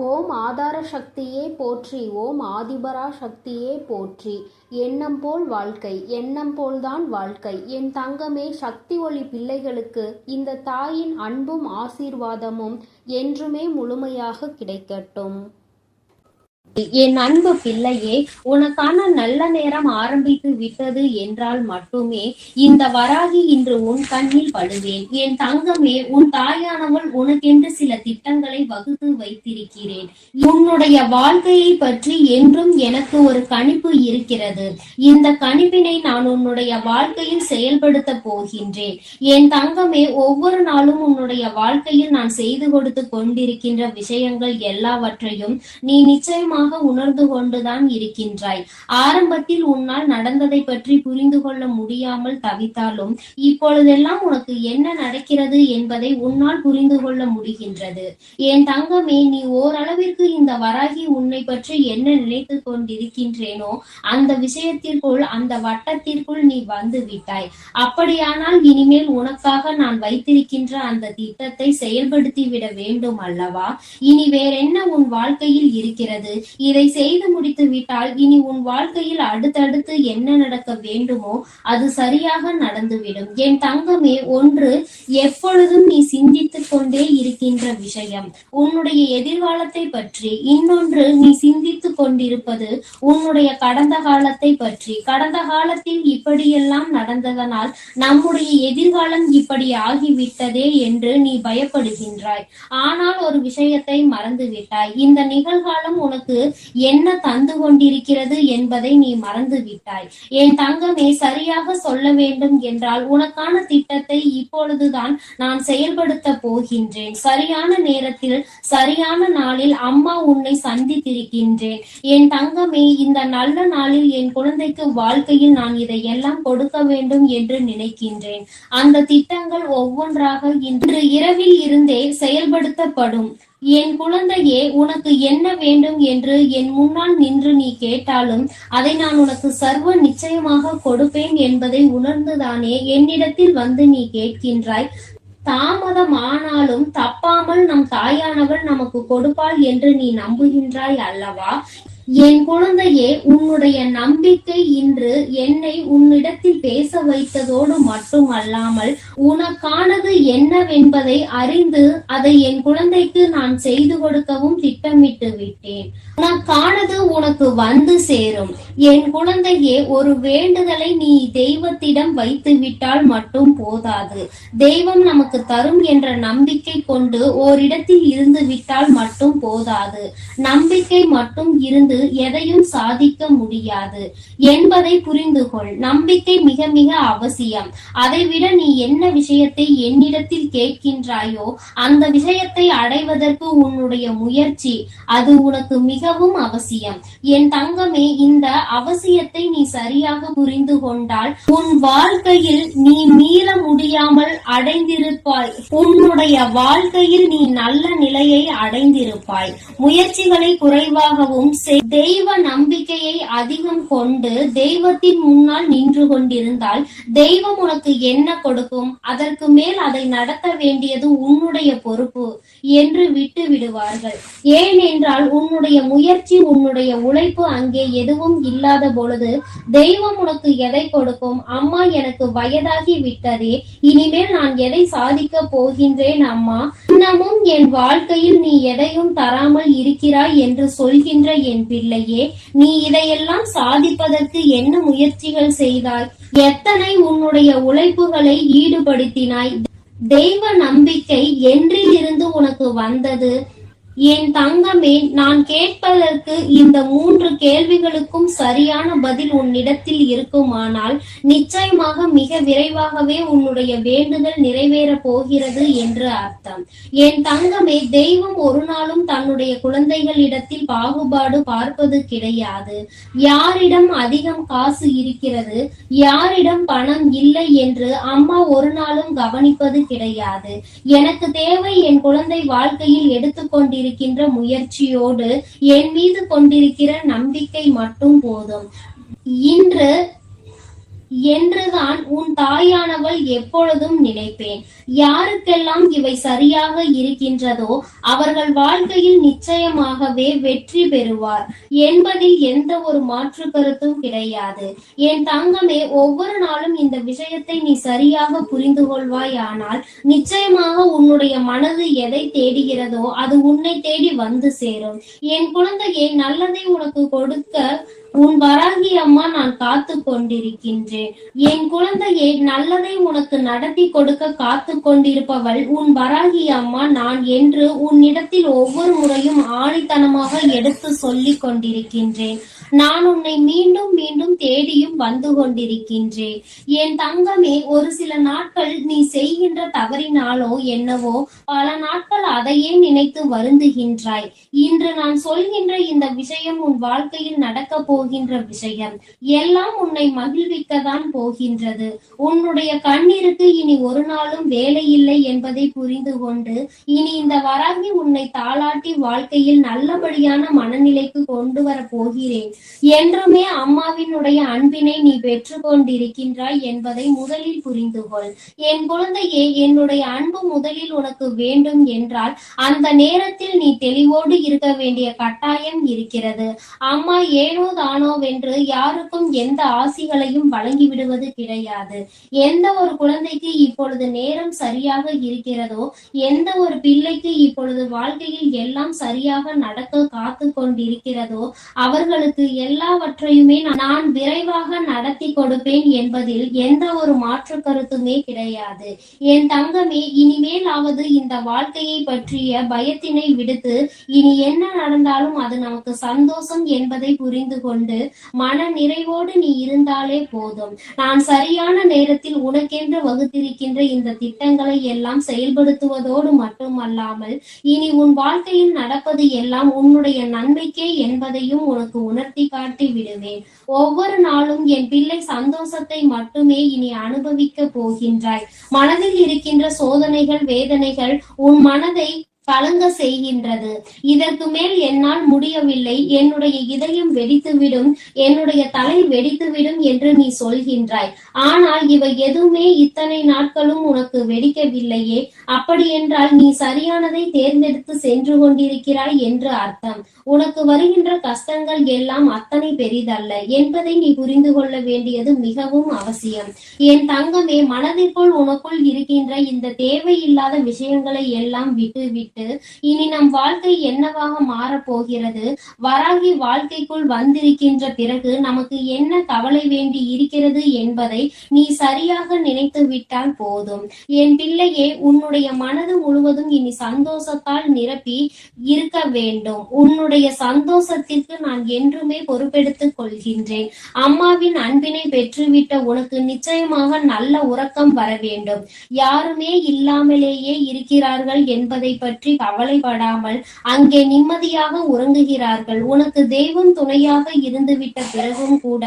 ஓம் ஆதார சக்தியே போற்றி. ஓம் ஆதிபரா சக்தியே போற்றி. எண்ணம் போல் வாழ்க்கை, எண்ணம் போல்தான் வாழ்க்கை. என் தங்கமே, சக்தி ஒளி பிள்ளைகளுக்கு இந்த தாயின் அன்பும் ஆசீர்வாதமும் என்றுமே முழுமையாக கிடைக்கட்டும். என் அன்பு பிள்ளையே, உனக்கான நல்ல நேரம் ஆரம்பித்து விட்டது என்றால் மட்டுமே இந்த வராகி இன்று உன் கண்ணில் படுவேன். என் தங்கமே, உன் தாயானவள் உனக்கென்று சில திட்டங்களை வகுத்து வைத்திருக்கிறேன். உன்னுடைய வாழ்க்கையை பற்றி என்றும் எனக்கு ஒரு கணிப்பு இருக்கிறது. இந்த கணிப்பினை நான் உன்னுடைய வாழ்க்கையில் செயல்படுத்த போகின்றேன். என் தங்கமே, ஒவ்வொரு நாளும் உன்னுடைய வாழ்க்கையில் நான் செய்து கொடுத்து கொண்டிருக்கின்ற விஷயங்கள் எல்லாவற்றையும் நீ நிச்சயமாக உணர்ந்து கொண்டுதான் இருக்கின்றாய். ஆரம்பத்தில் உன்னால் நடந்ததை பற்றி புரிந்து கொள்ள முடியாமல் தவித்தாலும் இப்பொழுதெல்லாம் உனக்கு என்ன நடக்கிறது என்பதை உன்னால் புரிந்து கொள்ள முடிகின்றது. என் தங்கமே, நீ ஓரளவிற்கு இந்த வராகி உன்னை பற்றி என்ன நினைத்து கொண்டிருக்கின்றேனோ அந்த விஷயத்திற்குள், அந்த வட்டத்திற்குள் நீ வந்து விட்டாய். அப்படியானால் இனிமேல் உனக்காக நான் வைத்திருக்கின்ற அந்த திட்டத்தை செயல்படுத்தி விட வேண்டும் அல்லவா? இனி வேறென்ன உன் வாழ்க்கையில் இருக்கிறது? இதை செய்து முடித்து விட்டால் இனி உன் வாழ்க்கையில் அடுத்தடுத்து என்ன நடக்க வேண்டுமோ அது சரியாக நடந்துவிடும். என் தங்கமே, ஒன்று எப்பொழுதும் நீ சிந்தித்துக் கொண்டே இருக்கின்ற விஷயம் உன்னுடைய எதிர்காலத்தை பற்றி, இன்னொன்று நீ சிந்தித்துக் கொண்டிருப்பது உன்னுடைய கடந்த காலத்தை பற்றி. கடந்த காலத்தில் இப்படியெல்லாம் நடந்ததனால் நம்முடைய எதிர்காலம் இப்படி ஆகிவிட்டதே என்று நீ பயப்படுகின்றாய். ஆனால் ஒரு விஷயத்தை மறந்துவிட்டாய். இந்த நிகழ்காலம் உனக்கு என்ன தந்து கொண்டிருக்கிறது என்பதை நீ மறந்து விட்டாய். என் தங்கமே, சரியாக சொல்ல வேண்டும் என்றால் உனக்கான திட்டத்தை இப்பொழுதுதான் நான் செயல்படுத்த போகின்றேன். சரியான நேரத்தில், சரியான நாளில் அம்மா உன்னை சந்தித்திருக்கின்றேன். என் தங்கமே, இந்த நல்ல நாளில் என் குழந்தைக்கு வாழ்க்கையில் நான் இதையெல்லாம் கொடுக்க வேண்டும் என்று நினைக்கின்றேன். அந்த திட்டங்கள் ஒவ்வொன்றாக இன்று இரவில் இருந்தே செயல்படுத்தப்படும். என் குழந்தையே, உனக்கு என்ன வேண்டும் என்று என் முன்னால் நின்று நீ கேட்டாலும் அதை நான் உனக்கு சர்வ நிச்சயமாக கொடுப்பேன் என்பதை உணர்ந்துதானே என்னிடத்தில் வந்து நீ கேட்கின்றாய். தாமதம் ஆனாலும் தப்பாமல் நம் தாயானவள் நமக்கு கொடுப்பாள் என்று நீ நம்புகின்றாய் அல்லவா? என் குழந்தையே, உன்னுடைய நம்பிக்கை இன்று என்னை உன்னிடத்தில் பேச வைத்ததோடு மட்டுமல்லாமல் உனக்கானது என்னவென்பதை அறிந்து அதை என் குழந்தைக்கு நான் செய்து கொடுக்கவும் திட்டமிட்டு விட்டேன். உனக்கானது உனக்கு வந்து சேரும். என் குழந்தையே, ஒரு வேண்டுதலை நீ தெய்வத்திடம் வைத்து விட்டால் மட்டும் போதாது. தெய்வம் நமக்கு தரும் என்ற நம்பிக்கை கொண்டு ஓரிடத்தில் இருந்து விட்டால் மட்டும் போதாது. நம்பிக்கை மட்டும் இருந்து எதையும் சாதிக்க முடியாது என்பதை புரிந்து கொள். நம்பிக்கை மிக மிக அவசியம். அதைவிட நீ என்ன விஷயத்தை என்னிடத்தில் கேட்கின்றாயோ அந்த விஷயத்தை அடைவதற்கு உன்னுடைய முயற்சி, அது உனக்கு மிகவும் அவசியம். என் தங்கமே, இந்த அவசியத்தை நீ சரியாக புரிந்து கொண்டால் உன் வாழ்க்கையில் நீ மீள முடியாமல் அடைந்திருப்பாய். உன்னுடைய வாழ்க்கையில் நீ நல்ல நிலையை அடைந்திருப்பாய். முயற்சிகளை குறைவாகவும் தெய்வ நம்பிக்கையை அதிகம் கொண்டு தெய்வத்தின் முன்னால் நின்று கொண்டிருந்தால் தெய்வம் உனக்கு என்ன கொடுக்கும்? அதற்கு மேல் அதை நடத்த வேண்டியது உன்னுடைய பொறுப்பு என்று விட்டு விடுவார்கள். ஏனென்றால் உன்னுடைய முயற்சி, உன்னுடைய உழைப்பு அங்கே எதுவும் இல்லாத பொழுது தெய்வம் உனக்கு எதை கொடுக்கும்? அம்மா, எனக்கு வயதாகி விட்டதே, இனிமேல் நான் எதை சாதிக்க போகின்றேன் அம்மா? இன்னமும் என் வாழ்க்கையில் நீ எதையும் தராமல் இருக்கிறாய் என்று சொல்கின்ற என் பிள்ளையே, நீ இதையெல்லாம் சாதிப்பதற்கு என்ன முயற்சிகள் செய்தாய்? எத்தனை உன்னுடைய உழைப்புகளை ஈடுபடுத்தினாய்? தெய்வ நம்பிக்கை என்றிலிருந்து உனக்கு வந்தது? என் தங்கமே, நான் கேட்பதற்கு இந்த 3 கேள்விகளுக்கும் சரியான பதில் உன்னிடத்தில் இருக்குமானால் நிச்சயமாக மிக விரைவாகவே உன்னுடைய வேண்டுதல் நிறைவேற போகிறது என்று அர்த்தம். என் தங்கமே, தெய்வம் ஒரு நாளும் தன்னுடைய குழந்தைகளிடத்தில் பாகுபாடு பார்ப்பது கிடையாது. யாரிடம் அதிகம் காசு இருக்கிறது, யாரிடம் பணம் இல்லை என்று அம்மா ஒரு நாளும் கவனிப்பது கிடையாது. எனக்கு தேவை என் குழந்தை வாழ்க்கையில் எடுத்துக்கொண்டிருக்கின்ற முயற்சியோடு என் மீது கொண்டிருக்கிற நம்பிக்கை மட்டும் போதும். இன்று என்றுதான் உன் தாயானவள் எப்பொழுதும் நினைப்பேன். யாருக்கெல்லாம் இவை சரியாக இருக்கின்றதோ அவர்கள் வாழ்க்கையில் நிச்சயமாகவே வெற்றி பெறுவார் என்பதில் எந்த ஒரு மாற்று கருத்தும் கிடையாது. என் தங்கமே, ஒவ்வொரு நாளும் இந்த விஷயத்தை நீ சரியாக புரிந்து கொள்வாய். ஆனால் நிச்சயமாக உன்னுடைய மனது எதை தேடுகிறதோ அது உன்னை தேடி வந்து சேரும். என் குழந்தையே, நல்லதை உனக்கு கொடுக்க உன் வராகி அம்மா நான் காத்து கொண்டிருக்கின்றேன். என் குழந்தையே, நல்லதை உனக்கு நடத்தி கொடுக்க காத்து கொண்டிருப்பவள் உன் வராகி அம்மா நான் என்று உன்னிடத்தில் ஒவ்வொரு முறையும் ஆணித்தனமாக எடுத்து சொல்லிக் கொண்டிருக்கின்றேன். நான் உன்னை மீண்டும் மீண்டும் தேடியும் வந்து கொண்டிருக்கின்றேன். என் தங்கமே, ஒரு சில நாட்கள் நீ செய்கின்ற தவறினாலோ என்னவோ பல நாட்கள் அதையே நினைத்து வருந்துகின்றாய். இன்று நான் சொல்கின்ற இந்த விஷயம் உன் வாழ்க்கையில் நடக்க போகின்ற விஷயம். எல்லாம் உன்னை மகிழ்விக்கத்தான் போகின்றது. உன்னுடைய கண்ணீருக்கு இனி ஒரு நாளும் வேலை இல்லை என்பதை புரிந்து கொண்டு இனி இந்த வராகி உன்னை தாளாட்டி வாழ்க்கையில் நல்லபடியான மனநிலைக்கு கொண்டு வர போகிறேன். என்றுமே அம்மாவினுடைய அன்பினை நீ பெற்று கொண்டிருக்கின்றாய் என்பதை முதலில் புரிந்து கொள். என் குழந்தையே, என்னுடைய அன்பு முதலில் உனக்கு வேண்டும் என்றால் அந்த நேரத்தில் நீ தெளிவோடு இருக்க வேண்டிய கட்டாயம் இருக்கிறது. அம்மா ஏனோ தானோ வென்று யாருக்கும் எந்த ஆசிகளையும் வழங்கி விடுவது கிடையாது. எந்த ஒரு குழந்தைக்கு இப்பொழுது நேரம் சரியாக இருக்கிறதோ, எந்த ஒரு பிள்ளைக்கு இப்பொழுது வாழ்க்கையில் எல்லாம் சரியாக நடக்க காத்து கொண்டிருக்கிறதோ அவர்களுக்கு எல்லாவற்றையுமே நான் விரைவாக நடத்தி கொடுப்பேன் என்பதில் எந்த ஒரு மாற்று கருத்துமே கிடையாது. என் தங்கமே, இனிமேலாவது இந்த வாழ்க்கையை பற்றிய பயத்தினை விடுத்து இனி என்ன நடந்தாலும் அது நமக்கு சந்தோஷம் என்பதை புரிந்து கொண்டு மன நிறைவோடு நீ இருந்தாலே போதும். நான் சரியான நேரத்தில் உனக்கென்று வகுத்திருக்கின்ற இந்த திட்டங்களை எல்லாம் செயல்படுத்துவதோடு மட்டுமல்லாமல் இனி உன் வாழ்க்கையில் நடப்பது எல்லாம் உன்னுடைய நன்மைக்கே என்பதையும் உனக்கு உணர்த்தி காட்டி விடுவேன். ஒவ்வொரு நாளும் என் பிள்ளை சந்தோஷத்தை மட்டுமே இனி அனுபவிக்க போகின்றாய். மனதில் இருக்கின்ற சோதனைகள், வேதனைகள் உன் மனதை கலங்க செய்கின்றது. இதற்கு மேல் என்னால் முடியவில்லை, என்னுடைய இதயம் வெடித்துவிடும், என்னுடைய தலை வெடித்துவிடும் என்று நீ சொல்கின்றாய். ஆனால் இவை எதுவுமே இத்தனை நாட்களும் உனக்கு வெடிக்கவில்லையே. அப்படி என்றால் நீ சரியானதை தேர்ந்தெடுத்து சென்று கொண்டிருக்கிறாய் என்று அர்த்தம். உனக்கு வருகின்ற கஷ்டங்கள் எல்லாம் அத்தனை பெரிதல்ல என்பதை நீ புரிந்து கொள்ள வேண்டியது மிகவும் அவசியம். என் தங்கமே, மனதிற்குள் உனக்குள் இருக்கின்ற இந்த தேவையில்லாத விஷயங்களை எல்லாம் விட்டு இனி நம் வாழ்க்கை என்னவாக மாறப்போகிறது, வராகி வாழ்க்கைக்குள் வந்திருக்கின்ற பிறகு நமக்கு என்ன கவலை வேண்டி இருக்கிறது என்பதை நீ சரியாக நினைத்து விட்டால் போதும். என் பிள்ளையே, உன்னுடைய மனது முழுவதும் இனி சந்தோஷத்தால் நிரப்பி இருக்க வேண்டும். உன்னுடைய சந்தோஷத்திற்கு நான் என்றுமே பொறுப்பெடுத்துக் கொள்கின்றேன். அம்மாவின் அன்பினை பெற்றுவிட்ட உனக்கு நிச்சயமாக நல்ல உறக்கம் வர வேண்டும். யாருமே இல்லாமலேயே இருக்கிறார்கள் என்பதை பற்றி கவலைப்படாமல் அங்கே நிம்மதியாக உறங்குகிறார்கள். உனக்கு தெய்வம் துணையாக இருந்துவிட்ட பிறகும் கூட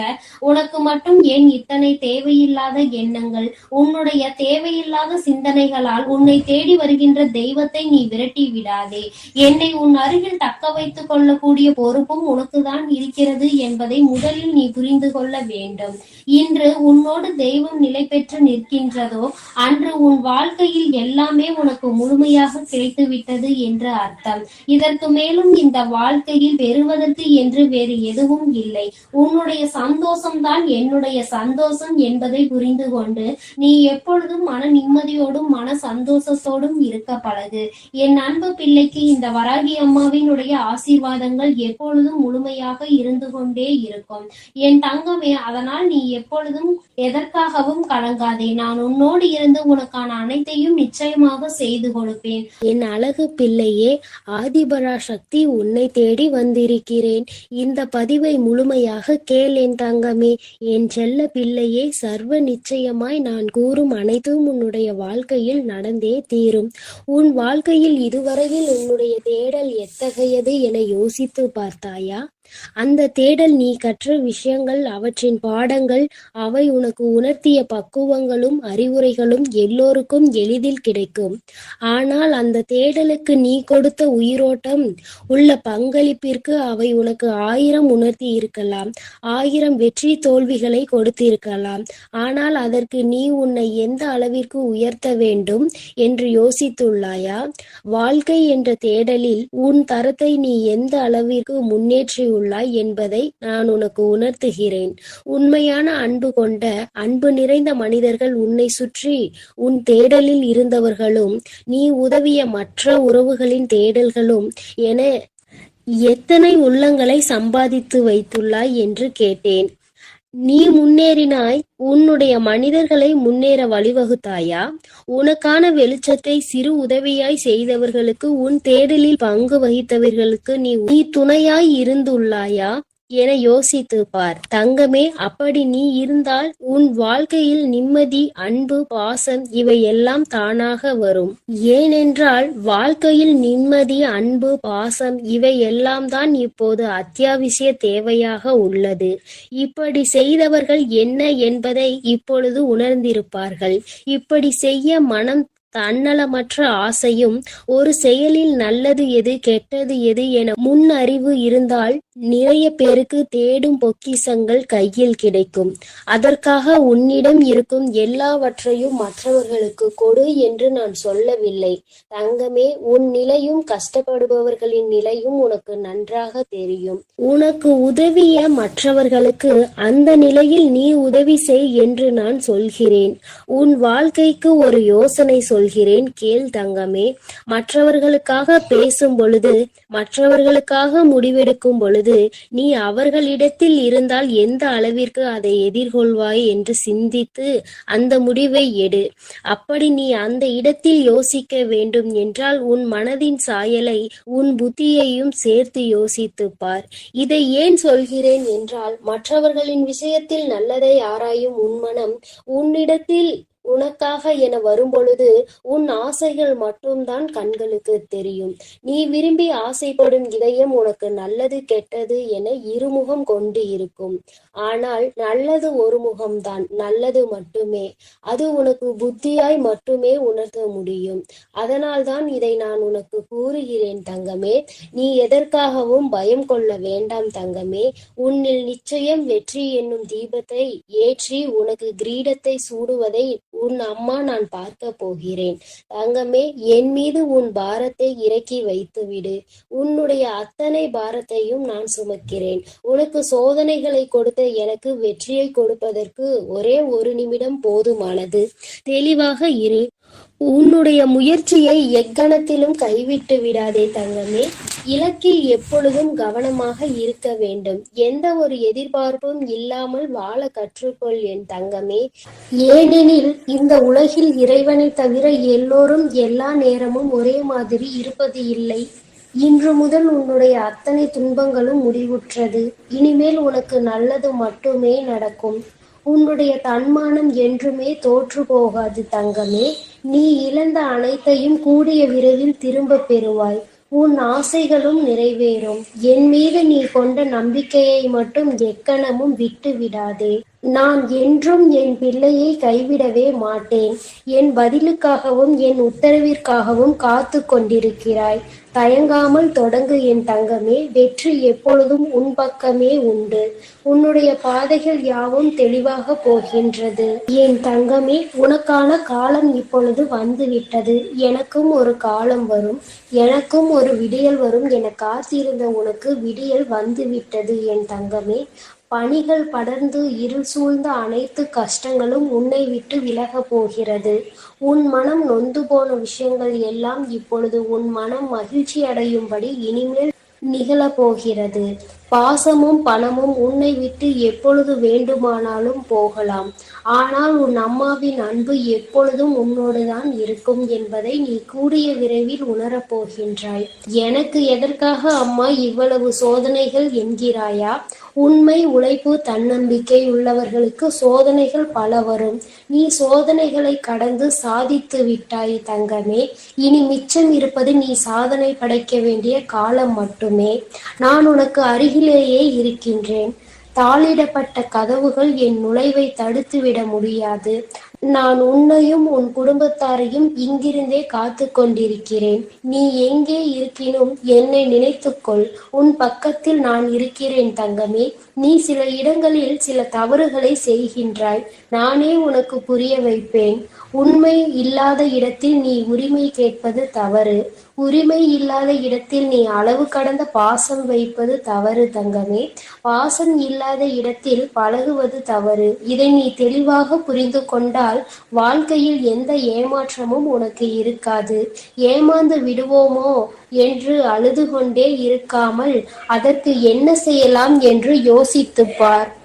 உனக்கு மட்டும் ஏன் இத்தனை தேவையில்லாத எண்ணங்கள்? உன்னுடைய தேவையில்லாத சிந்தனைகளால் உன்னை தேடி வருகின்ற தெய்வத்தை நீ விரட்டி விடாதே. என்னை உன் அருகில் தக்க வைத்துக் கொள்ளக்கூடிய பொறுப்பும் உனக்குதான் இருக்கிறது என்பதை முதலில் நீ புரிந்து கொள்ள வேண்டும். இன்று உன்னோடு தெய்வம் நிலை பெற்று நிற்கின்றதோ அன்று உன் வாழ்க்கையில் எல்லாமே உனக்கு முழுமையாக கிடைத்துவிட்டது என்று அர்த்தம். இதற்கு மேலும் இந்த வாழ்க்கையில் பெறுவதற்கு என்று வேறு எதுவும் இல்லை. உன்னுடைய சந்தோஷம்தான் என்னுடைய சந்தோஷம் என்பதை புரிந்து கொண்டு நீ எப்பொழுதும் மன நிம்மதியோடும் மன சந்தோஷத்தோடும் இருக்க பழகு. என் அன்பு பிள்ளைக்கு இந்த வராகி அம்மாவினுடைய ஆசீர்வாதங்கள் எப்பொழுதும் முழுமையாக இருந்து கொண்டே இருக்கும். என் தங்கமே, அதனால் நீ எப்பொழுதும் எதற்காகவும் கலங்காதே. நான் உன்னோடு இருந்து உனக்கான அனைத்தையும் நிச்சயமாக செய்து கொடுப்பேன். என் அழகு பிள்ளையே, ஆதிபராசக்தி உன்னை தேடி வந்திருக்கிறேன். இந்த பதிவை முழுமையாக கேள் என் தங்கமே. என் செல்ல பிள்ளையே, சர்வ நிச்சயமாய் நான் கூறும் அனைத்தும் உன்னுடைய வாழ்க்கையில் நடந்தே தீரும். உன் வாழ்க்கையில் இதுவரையில் உன்னுடைய தேடல் எத்தகையது என யோசித்து பார்த்தாயா? அந்த தேடல் நீ கற்ற விஷயங்கள், அவற்றின் பாடங்கள், அவை உனக்கு உணர்த்திய பக்குவங்களும் அறிவுரைகளும் எல்லோருக்கும் எளிதில் கிடைக்கும். ஆனால் அந்த தேடலுக்கு நீ கொடுத்த உயிரோட்டம் உள்ள பங்களிப்பிற்கு அவை உனக்கு 1000 உணர்த்தி இருக்கலாம், 1000 வெற்றி தோல்விகளை கொடுத்திருக்கலாம். ஆனால் அதற்கு நீ உன்னை எந்த அளவிற்கு உயர்த்த வேண்டும் என்று யோசித்துள்ளாயா? வாழ்க்கை என்ற தேடலில் உன் தரத்தை நீ எந்த அளவிற்கு முன்னேற்றியுள்ளாய் என்பதை நான் உனக்கு உணர்த்துகிறேன். உண்மையான அன்பு கொண்ட, அன்பு நிறைந்த மனிதர்கள் உன்னை சுற்றி உன் தேடலில் இருந்தவர்களும், நீ உதவிய மற்ற உறவுகளின் தேடல்களும் என எத்தனை உள்ளங்களை சம்பாதித்து வைத்துள்ளாய் என்று கேட்டேன். நீ முன்னேறினாய். உன்னுடைய மனிதர்களை முன்னேற வழிவகுத்தாயா? உனக்கான வெளிச்சத்தை சிறு உதவியாய் செய்தவர்களுக்கு, உன் தேடலில் பங்கு வகித்தவர்களுக்கு நீ துணையாய் இருந்துள்ளாயா என யோசித்து பார் தங்கமே. அப்படி நீ இருந்தால் உன் வாழ்க்கையில் நிம்மதி, அன்பு, பாசம் இவை எல்லாம் தானாக வரும். ஏனென்றால் வாழ்க்கையில் நிம்மதி, அன்பு, பாசம் இவை எல்லாம் தான் இப்போது அத்தியாவசிய தேவையாக உள்ளது. இப்படி செய்தவர்கள் என்ன என்பதை இப்பொழுது உணர்ந்திருப்பார்கள். இப்படி செய்ய மனம் தன்னலமற்ற ஆசையும், ஒரு செயலில் நல்லது எது கெட்டது எது என முன் அறிவு இருந்தால் நிறைய பேருக்கு தேடும் பொக்கிஷங்கள் கையில் கிடைக்கும். அதற்காக உன்னிடம் இருக்கும் எல்லாவற்றையும் மற்றவர்களுக்கு கொடு என்று நான் சொல்லவில்லை தங்கமே. உன் நிலையும் கஷ்டப்படுபவர்களின் நிலையும் உனக்கு நன்றாக தெரியும். உனக்கு உதவிய மற்றவர்களுக்கு அந்த நிலையில் நீ உதவி செய் என்று நான் சொல்கிறேன். உன் வாழ்க்கைக்கு ஒரு யோசனை சொல்கிறேன், கேள் தங்கமே. மற்றவர்களுக்காக பேசும் பொழுது, மற்றவர்களுக்காக முடிவெடுக்கும் பொழுது நீ அவர்களிடத்தில் இருந்தால் எந்த அளவிற்கு அதை எதிர்கொள்வாய் என்று சிந்தித்து அந்த முடிவை எடு. அப்படி நீ அந்த இடத்தில் யோசிக்க வேண்டும் என்றால் உன் மனதின் சாயலை, உன் புத்தியையும் சேர்த்து யோசித்து பார். இதை ஏன் சொல்கிறேன் என்றால், மற்றவர்களின் விஷயத்தில் நல்லதை ஆராயும் உன் மனம் உன்னிடத்தில் உனக்காக என வரும்பொழுது உன் ஆசைகள் மட்டும்தான் கண்களுக்கு தெரியும். நீ விரும்பி ஆசைப்படும் இதயம் உனக்கு நல்லது கெட்டது என இருமுகம் கொண்டு இருக்கும். ஆனால் நல்லது ஒரு முகம்தான், நல்லது மட்டுமே. அது உனக்கு புத்தியாய் மட்டுமே உணர்த்த முடியும். அதனால்தான் இதை நான் உனக்கு கூறுகிறேன் தங்கமே. நீ எதற்காகவும் பயம் கொள்ள வேண்டாம் தங்கமே. உன்னில் நிச்சயம் வெற்றி என்னும் தீபத்தை ஏற்றி உனக்கு கிரீடத்தை சூடுவதை உன் அம்மா நான் பார்க்க போகிறேன் தங்கமே. என் மீது உன் பாரத்தை இறக்கி வைத்துவிடு. உன்னுடைய அத்தனை பாரத்தையும் நான் சுமக்கிறேன். உனக்கு சோதனைகளை கொடுத்த எனக்கு வெற்றியை கொடுப்பதற்கு ஒரே ஒரு நிமிடம் போதுமானது. தெளிவாக இரு. உன்னுடைய முயற்சியை எக்கணத்திலும் கைவிட்டு விடாதே தங்கமே. இலக்கில் எப்பொழுதும் கவனமாக இருக்க வேண்டும். எந்த ஒரு எதிர்பார்ப்பும் இல்லாமல் வாழ கற்றுக்கொள் என் தங்கமே. ஏனெனில் இந்த உலகில் இறைவனை தவிர எல்லோரும் எல்லா நேரமும் ஒரே மாதிரி இருப்பது இல்லை. இன்று முதல் உன்னுடைய அத்தனை துன்பங்களும் முடிவுற்றது. இனிமேல் உனக்கு நல்லது மட்டுமே நடக்கும். உன்னுடைய தன்மானம் என்றுமே தோற்று போகாது தங்கமே. நீ இழந்த அனைத்தையும் கூடிய விரைவில் திரும்ப பெறுவாய். உன் ஆசைகளும் நிறைவேறும். என் மீது நீ கொண்ட நம்பிக்கையை மட்டும் எக்கணமும் விட்டு விடாதே. நான் என்றும் என் பிள்ளையை கைவிடவே மாட்டேன். என் பதிலுக்காகவும் என் உத்தரவிற்காகவும் காத்து கொண்டிருக்கிறாய். தயங்காமல் தொடங்கு என் தங்கமே. வெற்றி எப்பொழுதும் உன் பக்கமே உண்டு. உன்னுடைய பாதைகள் யாவும் தெளிவாக போகின்றது என் தங்கமே. உனக்கான காலம் இப்பொழுது வந்துவிட்டது. எனக்கும் ஒரு காலம் வரும், எனக்கும் ஒரு விடியல் வரும் என காத்திருந்த உனக்கு விடியல் வந்துவிட்டது என் தங்கமே. பனிகள் படர்ந்து இருள் சூழ்ந்த அனைத்து கஷ்டங்களும் உன்னை விட்டு விலக போகிறது. உன் மனம் நொந்து போன விஷயங்கள் எல்லாம் இப்பொழுது உன் மனம் மகிழ்ச்சி அடையும்படி இனிமேல் நிகழப்போகிறது. பாசமும் பணமும் உன்னை விட்டு எப்பொழுது வேண்டுமானாலும் போகலாம். ஆனால் உன் அம்மாவின் அன்பு எப்பொழுதும் உன்னோடுதான் இருக்கும் என்பதை நீ கூடிய விரைவில் உணரப் போகின்றாய். எனக்கு எதற்காக அம்மா இவ்வளவு சோதனைகள் என்கிறாயா? உண்மை, உழைப்பு, தன்னம்பிக்கை உள்ளவர்களுக்கு சோதனைகள் பல வரும். நீ சோதனைகளை கடந்து சாதித்து விட்டாய் தங்கமே. இனி மிச்சம் இருப்பது நீ சாதனை படைக்க வேண்டிய காலம் மட்டுமே. நான் உனக்கு அருகிலேயே இருக்கின்றேன். தாளிடப்பட்ட கதவுகள் என் நுழைவை தடுத்துவிட முடியாது. நான் உன்னையும் உன் குடும்பத்தாரையும் இங்கிருந்தே காத்து கொண்டிருக்கிறேன். நீ எங்கே இருக்கினும் என்னை நினைத்துக்கொள். உன் பக்கத்தில் நான் இருக்கிறேன் தங்கமே. நீ சில இடங்களில் சில தவறுகளை செய்கின்றாய். நானே உனக்கு புரிய வைப்பேன். உண்மை இல்லாத இடத்தில் நீ உரிமை கேட்பது தவறு. உரிமை இல்லாத இடத்தில் நீ அளவு கடந்த பாசம் வைப்பது தவறு தங்கமே. பாசம் இல்லாத இடத்தில் பழகுவது தவறு. இதை நீ தெளிவாக புரிந்து கொண்டால் வாழ்க்கையில் எந்த ஏமாற்றமும் உனக்கு இருக்காது. ஏமாந்து விடுவோமோ என்று அழுது கொண்டே இருக்காமல் அதற்கு என்ன செய்யலாம் என்று யோசித்துப் பார்.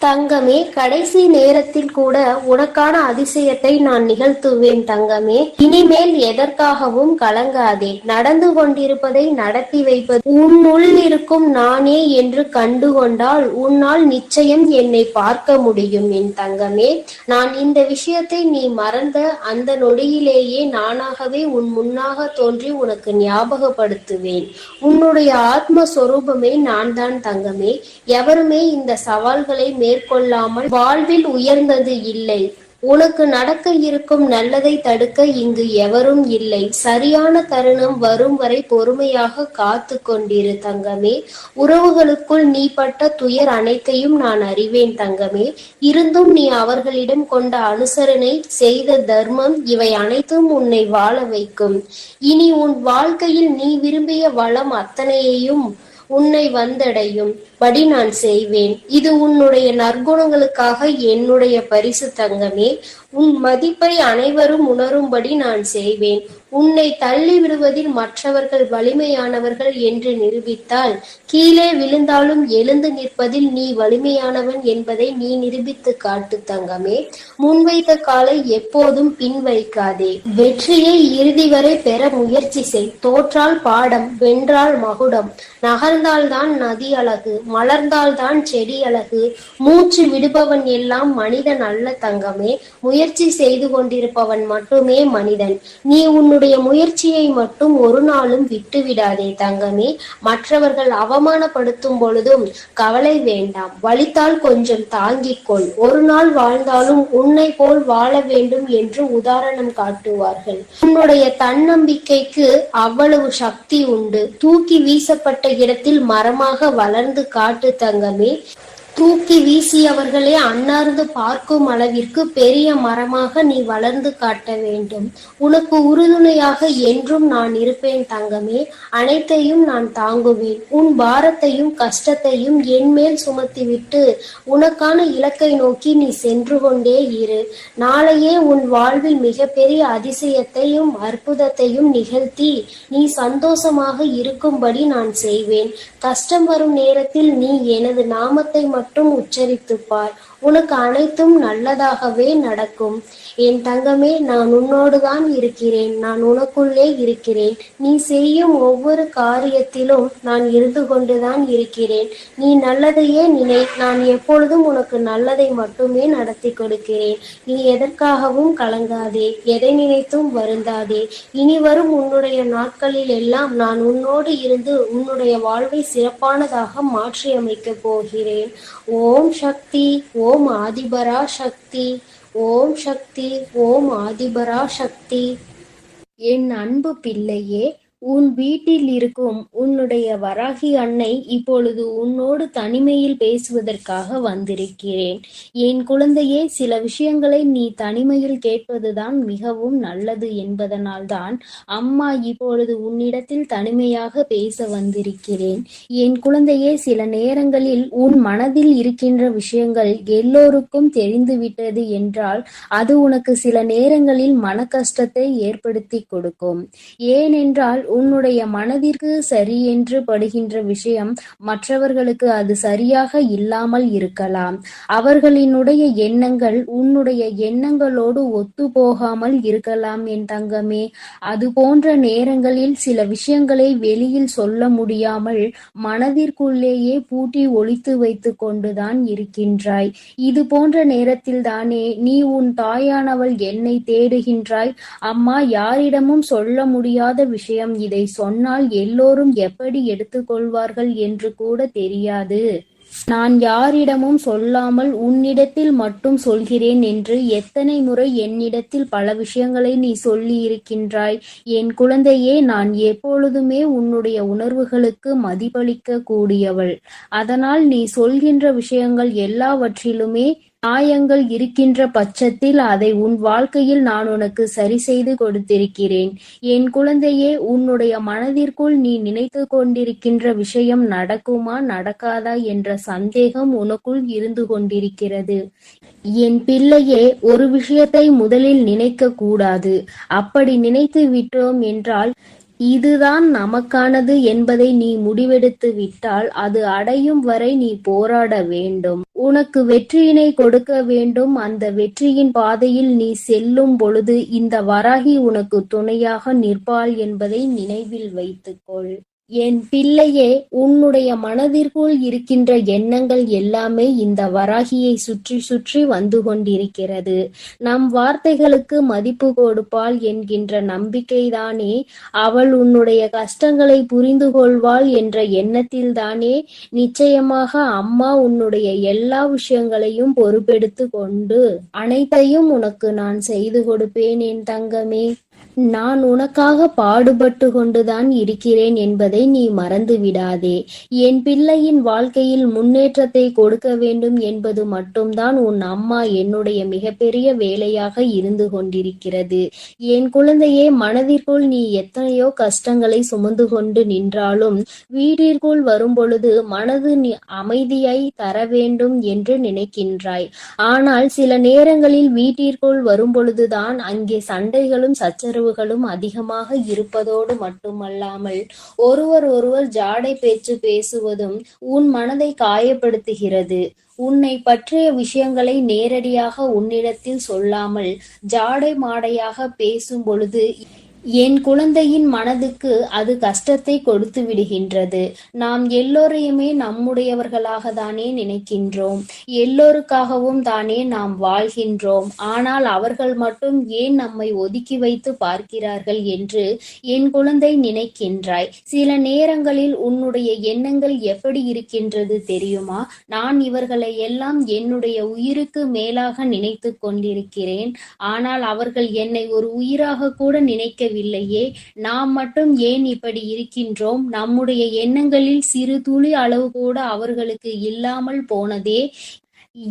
தங்கமே, கடைசி நேரத்தில் கூட உனக்கான அதிசயத்தை நான் நிகழ்த்துவேன் தங்கமே. இனிமேல் எதற்காகவும் கலங்காதே. நடந்து கொண்டிருப்பதை நடத்தி வைப்பது உன்னுள் இருக்கும் நானே என்று கண்டுகொண்டால் உன்னால் நிச்சயம் என்னை பார்க்க முடியும் என் தங்கமே. நான் இந்த விஷயத்தை நீ மறந்த அந்த நொடியிலேயே நானாகவே உன் முன்னாக தோன்றி உனக்கு ஞாபகப்படுத்துவேன். உன்னுடைய ஆத்மஸ்வரூபமே நான் தான் தங்கமே. எவருமே இந்த சவால்களை மேற்கொள்ளாமல் வாழ்வில் உயர்ந்தது இல்லை. உனக்கு நடக்க இருக்கும் நல்லதை தடுக்க இங்கு எவரும் இல்லை. சரியான தருணம் வரும் வரை பொறுமையாக காத்து கொண்டிரு தங்கமே. உறவுகளுக்குள் நீ பட்ட துயர் அனைத்தையும் நான் அறிவேன் தங்கமே. இருந்தும் நீ அவர்களிடம் கொண்ட அனுசரணை, செய்த தர்மம், இவை அனைத்தும் உன்னை வாழ வைக்கும். இனி உன் வாழ்க்கையில் நீ விரும்பிய வளம் அத்தனையையும் உன்னை வந்தடையும் படி நான் செய்வேன். இது உன்னுடைய நற்குணங்களுக்காக என்னுடைய பரிசு தங்கமே. உன் மதிப்பை அனைவரும் உணரும்படி நான் செய்வேன். உன்னை தள்ளி விடுவதில் மற்றவர்கள் வலிமையானவர்கள் என்று நிரூபித்தால், கீழே விழுந்தாலும் எழுந்து நிற்பதில் நீ வலிமையானவன் என்பதை நீ நிரூபித்து காட்டு தங்கமே. முன்வைத்த காலை எப்போதும் பின் வைக்காதே. வெற்றியை இறுதி வரை பெற முயற்சி செய். தோற்றால் பாடம், வென்றால் மகுடம். நகர்ந்தால்தான் நதி அழகு, மலர்ந்தால்தான் செடி அழகு. மூச்சு விடுபவன் எல்லாம் மனிதன் அல்ல தங்கமே. முயற்சி செய்து கொண்டிருப்பவன் மட்டுமே மனிதன். நீ உன்னுடைய முயற்சியை மட்டும் ஒரு நாளும் விட்டுவிடாதே தங்கமே. மற்றவர்கள் அவமானப்படுத்தும் பொழுதும் கவலை வேண்டாம். வலித்தால் கொஞ்சம் தாங்கிக்கொள். ஒரு நாள் வாழ்ந்தாலும் உன்னை போல் வாழ வேண்டும் என்று உதாரணம் காட்டுவார்கள். உன்னுடைய தன்னம்பிக்கைக்கு அவ்வளவு சக்தி உண்டு. தூக்கி வீசப்பட்ட இடத்தில் மரமாக வளர்ந்து காட்டு தங்கமே. தூக்கி வீசியவர்களே அன்னார்ந்து பார்க்கும் அளவிற்கு பெரிய மரமாக நீ வளர்ந்து காட்ட வேண்டும். உனக்கு உறுதுணையாக என்றும் நான் இருப்பேன் தங்கமே. அனைத்தையும் நான் தாங்குவேன். உன் பாரத்தையும் கஷ்டத்தையும் என் மேல் சுமத்திவிட்டு உனக்கான இலக்கை நோக்கி நீ சென்று கொண்டே இரு. நாளையே உன் வாழ்வில் மிகப்பெரிய அதிசயத்தையும் அற்புதத்தையும் நிகழ்த்தி நீ சந்தோஷமாக இருக்கும்படி நான் செய்வேன். கஷ்டம் வரும் நேரத்தில் நீ எனது நாமத்தை மட்டும் உச்சரித்துப் பார். உனக்கு அனைத்தும் நல்லதாகவே நடக்கும். என் தங்கமே, நான் உன்னோடுதான் இருக்கிறேன். நான் உனக்குள்ளே இருக்கிறேன். நீ செய்யும் ஒவ்வொரு காரியத்திலும் நான் இருந்து கொண்டுதான் இருக்கிறேன். நீ நல்லதையே நினை. நான் எப்பொழுதும் உனக்கு நல்லதை மட்டுமே நடத்தி கொடுக்கிறேன். நீ எதற்காகவும் கலங்காதே. எதை நினைத்தும் வருந்தாதே. இனி வரும் உன்னுடைய நாட்களில் எல்லாம் நான் உன்னோடு இருந்து உன்னுடைய வாழ்வை சிறப்பானதாக மாற்றி அமைக்கப் போகிறேன். ஓம் சக்தி. ஓம் ஆதிபரா சக்தி. ஓம் சக்தி. ஓம் ஆதிபரா சக்தி. என் அன்பு பிள்ளையே, உன் வீட்டில் இருக்கும் உன்னுடைய வராகி அன்னை இப்பொழுது உன்னோடு தனிமையில் பேசுவதற்காக வந்திருக்கிறேன். என் குழந்தையே, சில விஷயங்களை நீ தனிமையில் கேட்பதுதான் மிகவும் நல்லது என்பதனால்தான் அம்மா இப்பொழுது உன்னிடத்தில் தனிமையாக பேச வந்திருக்கிறேன். என் குழந்தையே, சில நேரங்களில் உன் மனதில் இருக்கின்ற விஷயங்கள் எல்லோருக்கும் தெரிந்துவிட்டது என்றால் அது உனக்கு சில நேரங்களில் மன கஷ்டத்தை ஏற்படுத்தி கொடுக்கும். ஏனென்றால் உன்னுடைய மனதிற்கு சரி என்று படுகின்ற விஷயம் மற்றவர்களுக்கு அது சரியாக இல்லாமல் இருக்கலாம். அவர்களினுடைய எண்ணங்கள் உன்னுடைய எண்ணங்களோடு ஒத்து போகாமல் இருக்கலாம் என் தங்கமே. அது போன்ற நேரங்களில் சில விஷயங்களை வெளியில் சொல்ல முடியாமல் மனதிற்குள்ளேயே பூட்டி ஒளித்து வைத்து கொண்டுதான் இருக்கின்றாய். இது போன்ற நேரத்தில் தானே நீ உன் தாயானவள் என்னை தேடுகின்றாய். அம்மா, யாரிடமும் சொல்ல முடியாத விஷயம், இதை சொன்னால் எல்லோரும் எப்படி எடுத்துக்கொள்வார்கள் என்று கூட தெரியாது. நான் யாரிடமும் சொல்லாமல் உன்னிடத்தில் மட்டும் சொல்கிறேன் என்று எத்தனை முறை என்னிடத்தில் பல விஷயங்களை நீ சொல்லி இருக்கின்றாய். என் குழந்தையே, நான் எப்பொழுதுமே உன்னுடைய உணர்வுகளுக்கு மதிப்பளிக்க கூடியவள். அதனால் நீ சொல்கின்ற விஷயங்கள் எல்லாவற்றிலுமே நியாயங்கள் இருக்கின்ற பட்சத்தில் அதை உன் வாழ்க்கையில் நான் உனக்கு சரி செய்து கொடுத்திருக்கிறேன். என் குழந்தையே, உன்னுடைய மனதிற்குள் நீ நினைத்து கொண்டிருக்கின்ற விஷயம் நடக்குமா நடக்காதா என்ற சந்தேகம் உனக்குள் இருந்து கொண்டிருக்கிறது. என் பிள்ளையே, ஒரு விஷயத்தை முதலில் நினைக்க கூடாது. அப்படி நினைத்து விட்டோம் என்றால் இதுதான் நமக்கானது என்பதை நீ முடிவெடுத்து விட்டால் அது அடையும் வரை நீ போராட வேண்டும். உனக்கு வெற்றியினை கொடுக்க வேண்டும். அந்த வெற்றியின் பாதையில் நீ செல்லும் பொழுது இந்த வராகி உனக்கு துணையாக நிற்பாள் என்பதை நினைவில் வைத்துக்கொள். என் பிள்ளையே, உன்னுடைய மனதிற்குள் இருக்கின்ற எண்ணங்கள் எல்லாமே இந்த வராகியை சுற்றி சுற்றி வந்து கொண்டிருக்கிறது. நம் வார்த்தைகளுக்கு மதிப்பு கொடுப்பாள் என்கின்ற நம்பிக்கைதானே, அவள் உன்னுடைய கஷ்டங்களை புரிந்து கொள்வாள் என்ற எண்ணத்தில்தானே நிச்சயமாக அம்மா உன்னுடைய எல்லா விஷயங்களையும் பொறுப்பெடுத்து கொண்டு அனைத்தையும் உனக்கு நான் செய்து கொடுப்பேன் என் தங்கமே. நான் உனக்காக பாடுபட்டு கொண்டுதான் இருக்கிறேன் என்பதை நீ மறந்து விடாதே. என் பிள்ளையின் வாழ்க்கையில் முன்னேற்றத்தை கொடுக்க வேண்டும் என்பது மட்டும்தான் உன் அம்மா என்னுடைய மிகப்பெரிய வேலையாக இருந்து கொண்டிருக்கிறது. என் குழந்தையே, மனதிற்குள் நீ எத்தனையோ கஷ்டங்களை சுமந்து கொண்டு நின்றாலும் வீட்டிற்குள் வரும் பொழுது மனது அமைதியை தர வேண்டும் என்று நினைக்கின்றாய். ஆனால் சில நேரங்களில் வீட்டிற்குள் வரும் பொழுதுதான் அங்கே சண்டைகளும் சச்சரவுகளும் அதிகமாக இருப்பதோடு மட்டுமல்லாமல் ஒருவர் ஜாடை பேச்சு பேசுவதும் உன் மனதை காயப்படுத்துகிறது. உன்னை பற்றிய விஷயங்களை நேரடியாக உன்னிடத்தில் சொல்லாமல் ஜாடை மாடையாக பேசும் பொழுது என் குழந்தையின் மனதுக்கு அது கஷ்டத்தை கொடுத்து விடுகின்றது. நாம் எல்லோரையுமே நம்முடையவர்களாக தானே நினைக்கின்றோம். எல்லோருக்காகவும் தானே நாம் வாழ்கின்றோம். ஆனால் அவர்கள் மட்டும் ஏன் நம்மை ஒதுக்கி வைத்து பார்க்கிறார்கள் என்று என் குழந்தை நினைக்கின்றாய். சில நேரங்களில் உன்னுடைய எண்ணங்கள் எப்படி இருக்கின்றது தெரியுமா? நான் இவர்களை எல்லாம் என்னுடைய உயிருக்கு மேலாக நினைத்து கொண்டிருக்கிறேன். ஆனால் அவர்கள் என்னை ஒரு உயிராக கூட நினைக்க இல்லையே. நாம் மட்டும் ஏன் இப்படி இருக்கின்றோம்? நம்முடைய எண்ணங்களில் சிறு துளி அளவு கூட அவர்களுக்கு இல்லாமல் போனதே.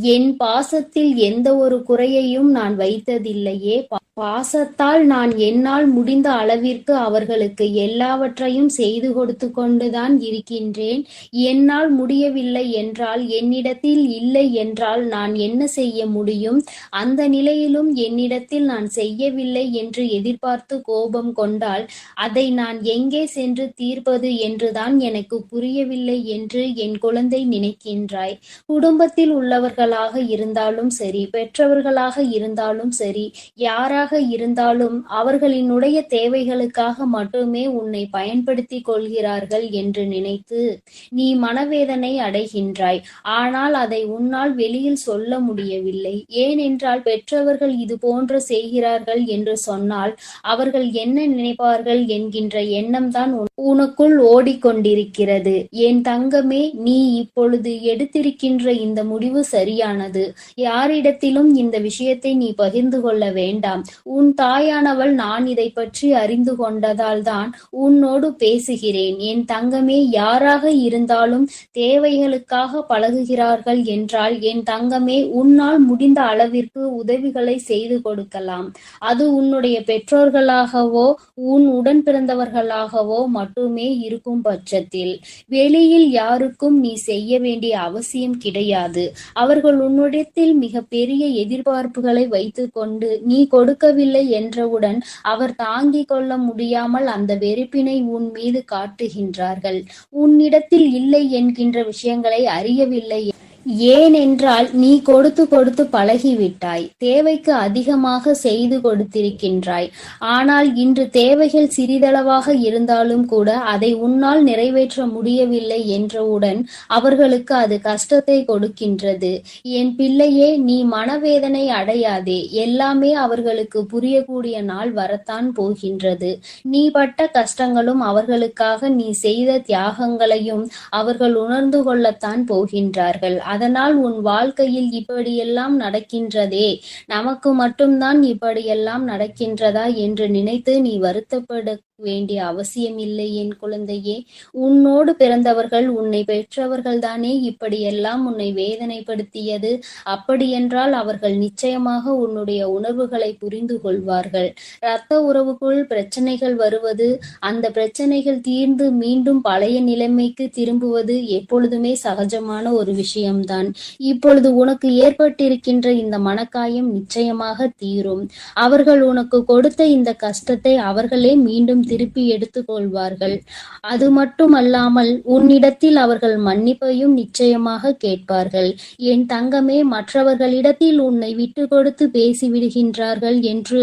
என் பாசத்தில் எந்த ஒரு குறையையும் நான் வைத்ததில்லையே. பாசத்தால் நான் என்னால் முடிந்த அளவிற்கு அவர்களுக்கு எல்லாவற்றையும் செய்து கொடுத்து கொண்டுதான் இருக்கின்றேன். என்னால் முடியவில்லை என்றால், என்னிடத்தில் இல்லை என்றால் நான் என்ன செய்ய முடியும்? அந்த நிலையிலும் என்னிடத்தில் நான் செய்யவில்லை என்று எதிர்பார்த்து கோபம் கொண்டால் அதை நான் எங்கே சென்று தீர்ப்பது என்றுதான் எனக்கு புரியவில்லை என்று என் குழந்தை நினைக்கின்றாய். குடும்பத்தில் உள்ளவர்களாக இருந்தாலும் சரி, பெற்றவர்களாக இருந்தாலும் சரி, யாராக இருந்தாலும் அவர்களினுடைய தேவைகளுக்காக மட்டுமே உன்னை பயன்படுத்தி கொள்கிறார்கள் என்று நினைத்து நீ மனவேதனை அடைகின்றாய். ஆனால் அதை உன்னால் வெளியில் சொல்ல முடியவில்லை. ஏனென்றால் பெற்றவர்கள் இது போன்று செய்கிறார்கள் என்று சொன்னால் அவர்கள் என்ன நினைப்பார்கள் என்கின்ற எண்ணம்தான் உனக்குள் ஓடிக்கொண்டிருக்கிறது. என் தங்கமே, நீ இப்பொழுது எடுத்திருக்கின்ற இந்த முடிவு சரியானது. யாரிடத்திலும் இந்த விஷயத்தை நீ பகிர்ந்து கொள்ள வேண்டாம். உன் தாயானவள் நான் இதை பற்றி அறிந்து கொண்டதால் தான் உன்னோடு பேசுகிறேன். என் தங்கமே, யாராக இருந்தாலும் தேவைகளுக்காக பழகுகிறார்கள் என்றால் என் தங்கமே, உன்னால் முடிந்த அளவிற்கு உதவிகளை செய்து கொடுக்கலாம். அது உன்னுடைய பெற்றோர்களாகவோ உன் உடன் பிறந்தவர்களாகவோ மட்டுமே இருக்கும் பட்சத்தில் வெளியில் யாருக்கும் நீ செய்ய வேண்டிய அவசியம் கிடையாது. அவர்கள் உன்னிடத்தில் மிக பெரிய எதிர்பார்ப்புகளை வைத்து கொண்டு நீ கொடுக்க கொடுக்கவில்லை என்றவுடன் அவர் தாங்கிக் கொள்ள முடியாமல் அந்த வெறுப்பினை உன் மீது காட்டுகின்றார்கள். உன்னிடத்தில் இல்லை என்கின்ற விஷயங்களை அறியவில்லை. ஏனென்றால் நீ கொடுத்து கொடுத்து பழகிவிட்டாய். தேவைக்கு அதிகமாக செய்து கொடுத்திருக்கின்றாய். ஆனால் இன்று தேவைகள் சிறிதளவாக இருந்தாலும் கூட அதை உன்னால் நிறைவேற்ற முடியவில்லை என்றவுடன் அவர்களுக்கு அது கஷ்டத்தை கொடுக்கின்றது. என் பிள்ளையே, நீ மனவேதனை அடையாதே. எல்லாமே அவர்களுக்கு புரியக்கூடிய நாள் வரத்தான் போகின்றது. நீ பட்ட கஷ்டங்களும் அவர்களுக்காக நீ செய்த தியாகங்களையும் அவர்கள் உணர்ந்து கொள்ளத்தான் போகின்றார்கள். அதனால் உன் வாழ்க்கையில் இப்படியெல்லாம் நடக்கின்றதே, நமக்கு மட்டும்தான் இப்படியெல்லாம் நடக்கின்றதா என்று நினைத்து நீ வருத்தப்பட வேண்டிய அவசியமில்லை என் குழந்தையே. உன்னோடு பிறந்தவர்கள், உன்னை பெற்றவர்கள் தானே இப்படியெல்லாம் உன்னை வேதனைப்படுத்தியது. அப்படியென்றால் அவர்கள் நிச்சயமாக உன்னுடைய உணர்வுகளை புரிந்து கொள்வார்கள். இரத்த உறவுக்குள் பிரச்சனைகள் வருவது, அந்த பிரச்சனைகள் தீர்ந்து மீண்டும் பழைய நிலைமைக்கு திரும்புவது எப்பொழுதுமே சகஜமான ஒரு விஷயம்தான். இப்பொழுது உனக்கு ஏற்பட்டிருக்கின்ற இந்த மனக்காயம் நிச்சயமாக தீரும். அவர்கள் உனக்கு கொடுத்த இந்த கஷ்டத்தை அவர்களே மீண்டும் திருப்பி எடுத்துக் கொள்வார்கள். அது மட்டுமல்லாமல் உன்னிடத்தில் அவர்கள் மன்னிப்பையும் நிச்சயமாக கேட்பார்கள். என் தங்கமே, மற்றவர்களிடத்தில் உன்னை விட்டு கொடுத்து பேசிவிடுகின்றார்கள் என்று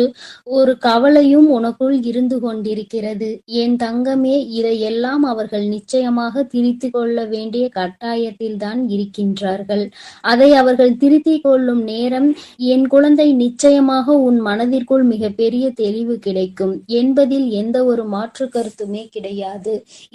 ஒரு கவலையும் உனக்குள் இருந்து கொண்டிருக்கிறது. என் தங்கமே, இதையெல்லாம் அவர்கள் நிச்சயமாக திருத்திக் கொள்ள வேண்டிய கட்டாயத்தில் தான் இருக்கின்றார்கள். அதை அவர்கள் திருத்திக் கொள்ளும் நேரம் என் குழந்தை, நிச்சயமாக உன் மனதிற்குள் மிக பெரிய தெளிவு கிடைக்கும் என்பதில் எந்த ஒரு மாற்று கருத்துமே கிடையாது.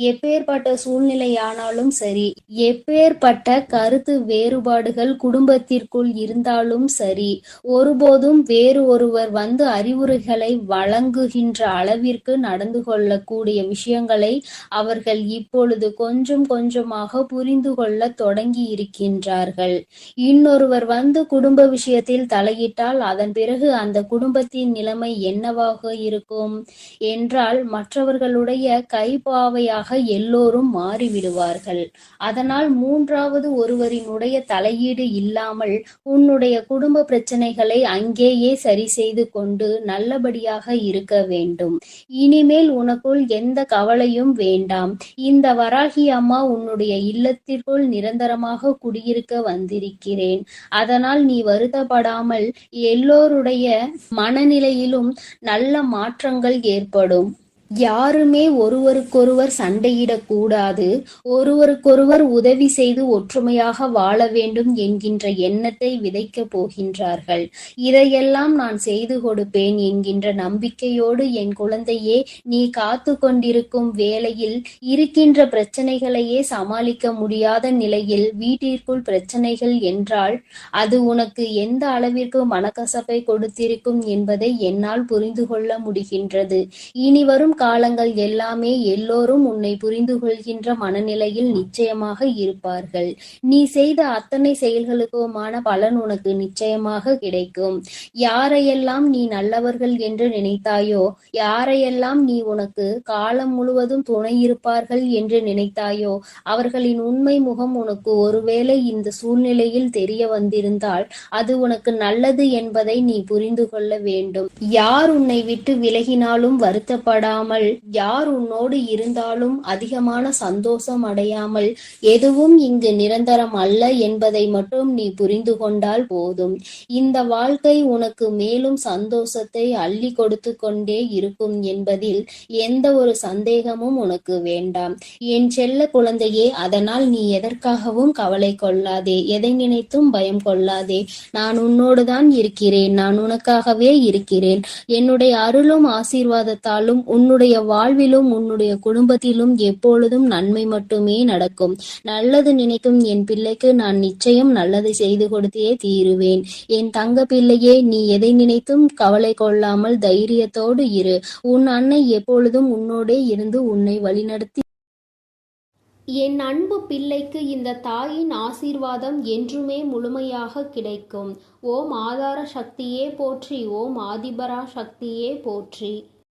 எப்பேற்பட்ட சூழ்நிலையானாலும் சரி, எப்பேற்பட்ட கருத்து வேறுபாடுகள் குடும்பத்திற்குள் இருந்தாலும் சரி, ஒருபோதும் வேறு ஒருவர் வந்து அறிவுரைகளை வழங்குகின்ற அளவிற்கு நடந்து கொள்ளக்கூடிய விஷயங்களை அவர்கள் இப்பொழுது கொஞ்சம் கொஞ்சமாக புரிந்து கொள்ள தொடங்கி இருக்கின்றார்கள். இன்னொருவர் வந்து குடும்ப விஷயத்தில் தலையிட்டால் அதன் பிறகு அந்த குடும்பத்தின் நிலைமை என்னவாக இருக்கும் என்றால், மற்றவர்களுடைய கைப்பாவையாக எல்லோரும் மாறிவிடுவார்கள். அதனால் மூன்றாவது ஒருவரினுடைய தலையீடு இல்லாமல் உன்னுடைய குடும்ப பிரச்சனைகளை அங்கேயே சரி செய்து கொண்டு நல்லபடியாக இருக்க வேண்டும். இனிமேல் உனக்குள் எந்த கவலையும் வேண்டாம். இந்த வராகி அம்மா உன்னுடைய இல்லத்திற்குள் நிரந்தரமாக குடியிருக்க வந்திருக்கிறேன். அதனால் நீ வருத்தப்படாமல் எல்லோருடைய மனநிலையிலும் நல்ல மாற்றங்கள் ஏற்படும். யாருமே ஒருவருக்கொருவர் சண்டையிடக்கூடாது. ஒருவருக்கொருவர் உதவி செய்து ஒற்றுமையாக வாழ வேண்டும் என்கின்ற எண்ணத்தை விதைக்கப் போகின்றார்கள். இதையெல்லாம் நான் செய்து கொடுப்பேன் என்கின்ற நம்பிக்கையோடு என் குழந்தையே, நீ காத்து கொண்டிருக்கும் வேளையில் இருக்கின்ற பிரச்சனைகளையே சமாளிக்க முடியாத நிலையில் வீட்டிற்குள் பிரச்சனைகள் என்றால் அது உனக்கு எந்த அளவிற்கு மனக்கசப்பை கொடுத்திருக்கும் என்பதை என்னால் புரிந்து கொள்ள முடிகின்றது. இனி வரும் காலங்கள் எல்லாமே எல்லோரும் உன்னை புரிந்து கொள்கின்ற மனநிலையில் நிச்சயமாக இருப்பார்கள். நீ செய்த அத்தனை செயல்களுக்குமான பலன் உனக்கு நிச்சயமாக கிடைக்கும். யாரையெல்லாம் நீ நல்லவர்கள் என்று நினைத்தாயோ, யாரையெல்லாம் நீ உனக்கு காலம் முழுவதும் துணை இருப்பார்கள் என்று நினைத்தாயோ, அவர்களின் உண்மை முகம் உனக்கு ஒருவேளை இந்த சூழ்நிலையில் தெரிய வந்திருந்தால் அது உனக்கு நல்லது என்பதை நீ புரிந்து கொள்ள வேண்டும். யார் உன்னை விட்டு விலகினாலும் வருத்தப்படாமல், யார் உன்னோடு இருந்தாலும் அதிகமான சந்தோஷம் அடையாமல், எதுவும் இங்கு நிரந்தரம் அல்ல என்பதை மட்டும் நீ புரிந்து கொண்டால் போதும். இந்த வாழ்க்கை உனக்கு மேலும் சந்தோஷத்தை அள்ளி கொடுத்து கொண்டே இருக்கும் என்பதில் எந்த ஒரு சந்தேகமும் உனக்கு வேண்டாம் என் செல்ல குழந்தையே. அதனால் நீ எதற்காகவும் கவலை கொள்ளாதே, எதை நினைத்தும் பயம் கொள்ளாதே. நான் உன்னோடு தான் இருக்கிறேன். நான் உனக்காகவே இருக்கிறேன். என்னுடைய அருளும் ஆசீர்வாதத்தாலும் உன்னுடைய வாழ்விலும் உன்னுடைய குடும்பத்திலும் எப்பொழுதும் நன்மை மட்டுமே நடக்கும். நல்லது நினைக்கும் என் பிள்ளைக்கு நான் நிச்சயம் நல்லதை செய்து கொடுத்தே தீருவேன். என் தங்க பிள்ளையே, நீ எதை நினைத்தும் கவலை கொள்ளாமல் தைரியத்தோடு இரு. உன் அன்னை எப்பொழுதும் உன்னோடே இருந்து உன்னை வழிநடத்தி. என் அன்பு பிள்ளைக்கு இந்த தாயின் ஆசீர்வாதம் என்றுமே முழுமையாக கிடைக்கும். ஓம் ஆதார சக்தியே போற்றி, ஓம் ஆதிபரா சக்தியே போற்றி.